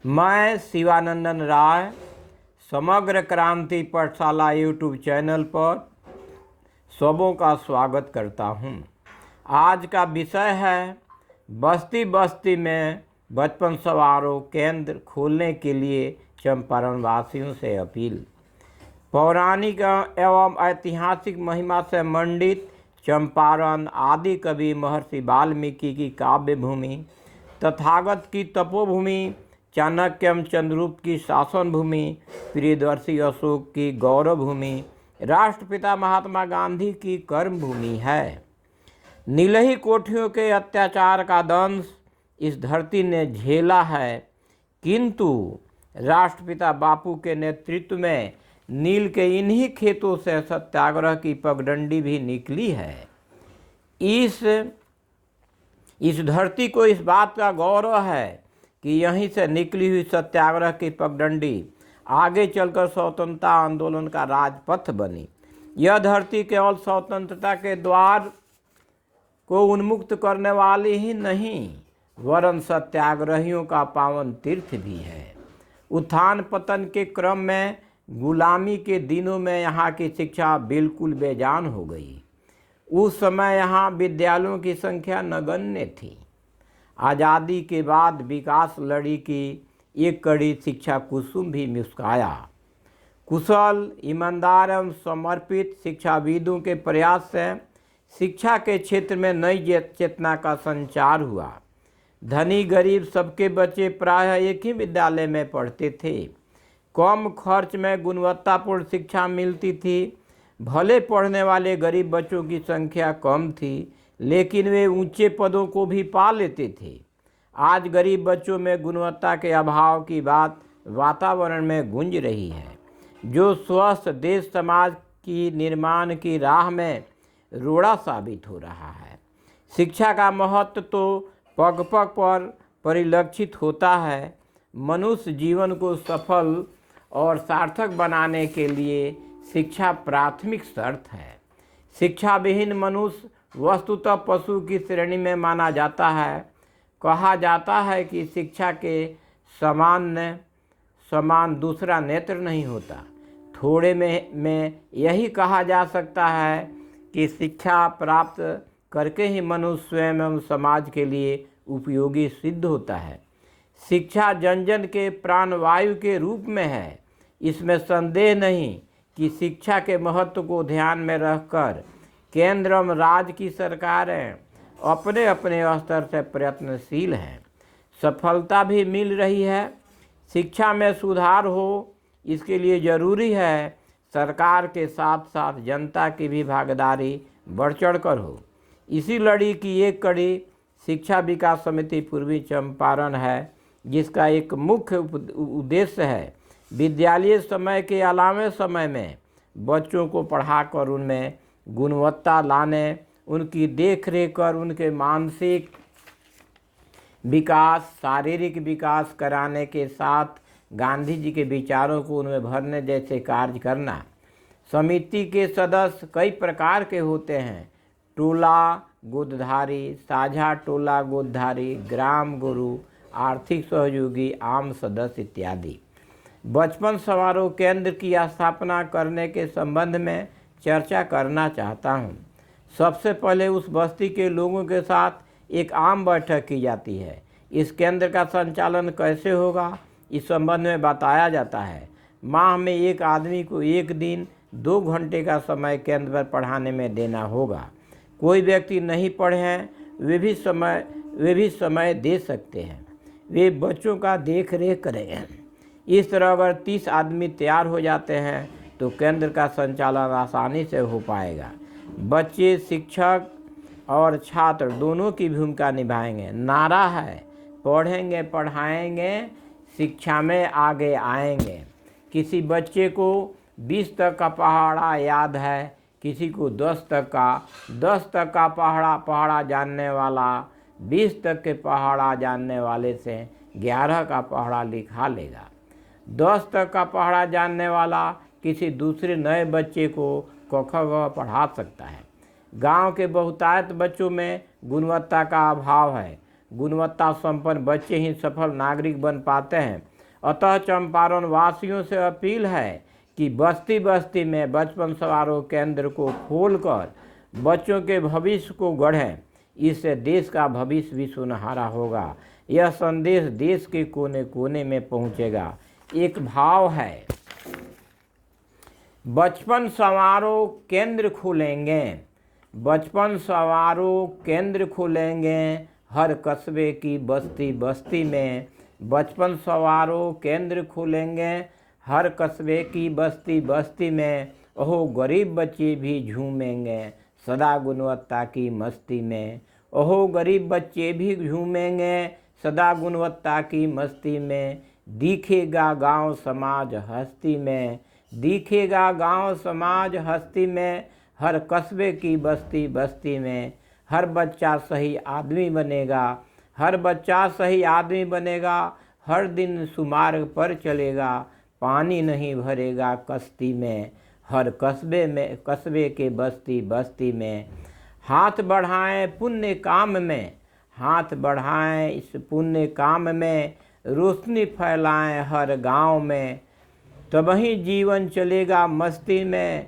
मैं शिवानंदन राय समग्र क्रांति पाठशाला यूट्यूब चैनल पर सबों का स्वागत करता हूं। आज का विषय है बस्ती बस्ती में बचपन समारोह केंद्र खोलने के लिए चंपारण वासियों से अपील। पौराणिक एवं ऐतिहासिक महिमा से मंडित चंपारण आदि कवि महर्षि वाल्मीकि की काव्य भूमि, तथागत की तपोभूमि, चाणक्य चंद्रगुप्त की शासन भूमि, प्रियदर्शी अशोक की गौरव भूमि, राष्ट्रपिता महात्मा गांधी की कर्म भूमि है। नीलही कोठियों के अत्याचार का दंश इस धरती ने झेला है, किंतु राष्ट्रपिता बापू के नेतृत्व में नील के इन्हीं खेतों से सत्याग्रह की पगडंडी भी निकली है। इस धरती को इस बात का गौरव है कि यहीं से निकली हुई सत्याग्रह की पगडंडी आगे चलकर स्वतंत्रता आंदोलन का राजपथ बनी। यह धरती केवल स्वतंत्रता के द्वार को उन्मुक्त करने वाली ही नहीं, वरन सत्याग्रहियों का पावन तीर्थ भी है। उत्थान पतन के क्रम में गुलामी के दिनों में यहाँ की शिक्षा बिल्कुल बेजान हो गई। उस समय यहाँ विद्यालयों की संख्या नगण्य थी। आज़ादी के बाद विकास लड़ी की एक कड़ी शिक्षा कुसुम भी मुस्काया। कुशल, ईमानदार एवं समर्पित शिक्षाविदों के प्रयास से शिक्षा के क्षेत्र में नई चेतना का संचार हुआ। धनी गरीब सबके बच्चे प्रायः एक ही विद्यालय में पढ़ते थे। कम खर्च में गुणवत्तापूर्ण शिक्षा मिलती थी। भले पढ़ने वाले गरीब बच्चों की संख्या कम थी, लेकिन वे ऊंचे पदों को भी पा लेते थे। आज गरीब बच्चों में गुणवत्ता के अभाव की बात वातावरण में गूंज रही है, जो स्वस्थ देश समाज की निर्माण की राह में रोड़ा साबित हो रहा है। शिक्षा का महत्व तो पग पग पर परिलक्षित होता है। मनुष्य जीवन को सफल और सार्थक बनाने के लिए शिक्षा प्राथमिक शर्त है। शिक्षा विहीन मनुष्य वस्तुतः पशु की श्रेणी में माना जाता है। कहा जाता है कि शिक्षा के समान दूसरा नेत्र नहीं होता। थोड़े में यही कहा जा सकता है कि शिक्षा प्राप्त करके ही मनुष्य स्वयं एवं समाज के लिए उपयोगी सिद्ध होता है। शिक्षा जन जन के प्राणवायु के रूप में है। इसमें संदेह नहीं कि शिक्षा के महत्व को ध्यान में रखकर केंद्र एवं राज्य की सरकारें अपने अपने स्तर से प्रयत्नशील हैं। सफलता भी मिल रही है। शिक्षा में सुधार हो, इसके लिए जरूरी है सरकार के साथ साथ जनता की भी भागीदारी बढ़ चढ़कर हो। इसी लड़ी की एक कड़ी शिक्षा विकास समिति पूर्वी चंपारण है, जिसका एक मुख्य उद्देश्य है विद्यालय समय के अलावे समय में बच्चों को पढ़ाकर उनमें गुणवत्ता लाने, उनकी देखरेख कर उनके मानसिक विकास, शारीरिक विकास कराने के साथ गांधी जी के विचारों को उनमें भरने जैसे कार्य करना। समिति के सदस्य कई प्रकार के होते हैं। टोला गोदधारी, साझा टोला गोदधारी, ग्राम गुरु, आर्थिक सहयोगी, आम सदस्य इत्यादि। बचपन समारोह केंद्र की स्थापना करने के संबंध में चर्चा करना चाहता हूँ। सबसे पहले उस बस्ती के लोगों के साथ एक आम बैठक की जाती है। इस केंद्र का संचालन कैसे होगा, इस संबंध में बताया जाता है। माह में एक आदमी को एक दिन 2 घंटे का समय केंद्र पर पढ़ाने में देना होगा। कोई व्यक्ति नहीं पढ़े हैं, वे भी समय दे सकते हैं। वे बच्चों का देख रेख करें। इस तरह अगर 30 आदमी तैयार हो जाते हैं तो केंद्र का संचालन आसानी से हो पाएगा। बच्चे, शिक्षक और छात्र दोनों की भूमिका निभाएंगे। नारा है, पढ़ेंगे पढ़ाएंगे, शिक्षा में आगे आएंगे। किसी बच्चे को 20 तक का पहाड़ा याद है, किसी को 10 तक का पहाड़ा जानने वाला 20 तक के पहाड़ा जानने वाले से 11 का पहाड़ा लिखा लेगा। 10 तक का पहाड़ा जानने वाला किसी दूसरे नए बच्चे को क ख ग पढ़ा सकता है। गांव के बहुतायत बच्चों में गुणवत्ता का अभाव है। गुणवत्ता संपन्न बच्चे ही सफल नागरिक बन पाते हैं। अतः चंपारण वासियों से अपील है कि बस्ती बस्ती में बचपन समारोह केंद्र को खोलकर बच्चों के भविष्य को गढ़ें। इससे देश का भविष्य भी सुनहरा होगा। यह संदेश देश के कोने कोने में पहुंचेगा। एक भाव है, बचपन समारोह केंद्र खुलेंगे, बचपन समारोह केंद्र खुलेंगे हर कस्बे की बस्ती बस्ती में। बचपन समारोह केंद्र खुलेंगे हर कस्बे की बस्ती बस्ती में। ओहो गरीब बच्चे भी झूमेंगे सदा गुणवत्ता की मस्ती में। ओहो गरीब बच्चे भी झूमेंगे सदा गुणवत्ता की मस्ती में। दिखेगा गांव समाज हस्ती में, दिखेगा गांव समाज हस्ती में। हर कस्बे की बस्ती बस्ती में। हर बच्चा सही आदमी बनेगा, हर बच्चा सही आदमी बनेगा। हर दिन सुमार्ग पर चलेगा, पानी नहीं भरेगा कश्ती में। हर कस्बे के बस्ती बस्ती में। हाथ बढ़ाएं पुण्य काम में, हाथ बढ़ाएं इस पुण्य काम में। रोशनी फैलाएं हर गांव में, तभी जीवन चलेगा मस्ती में।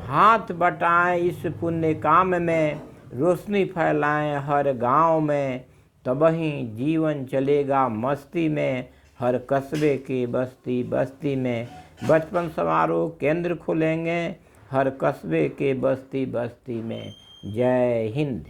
हाथ बटाएं इस पुण्य काम में, रोशनी फैलाएं हर गांव में। तभी जीवन चलेगा मस्ती में। हर कस्बे के बस्ती बस्ती में। बचपन समारोह केंद्र खुलेंगे हर कस्बे के बस्ती बस्ती में। जय हिंद।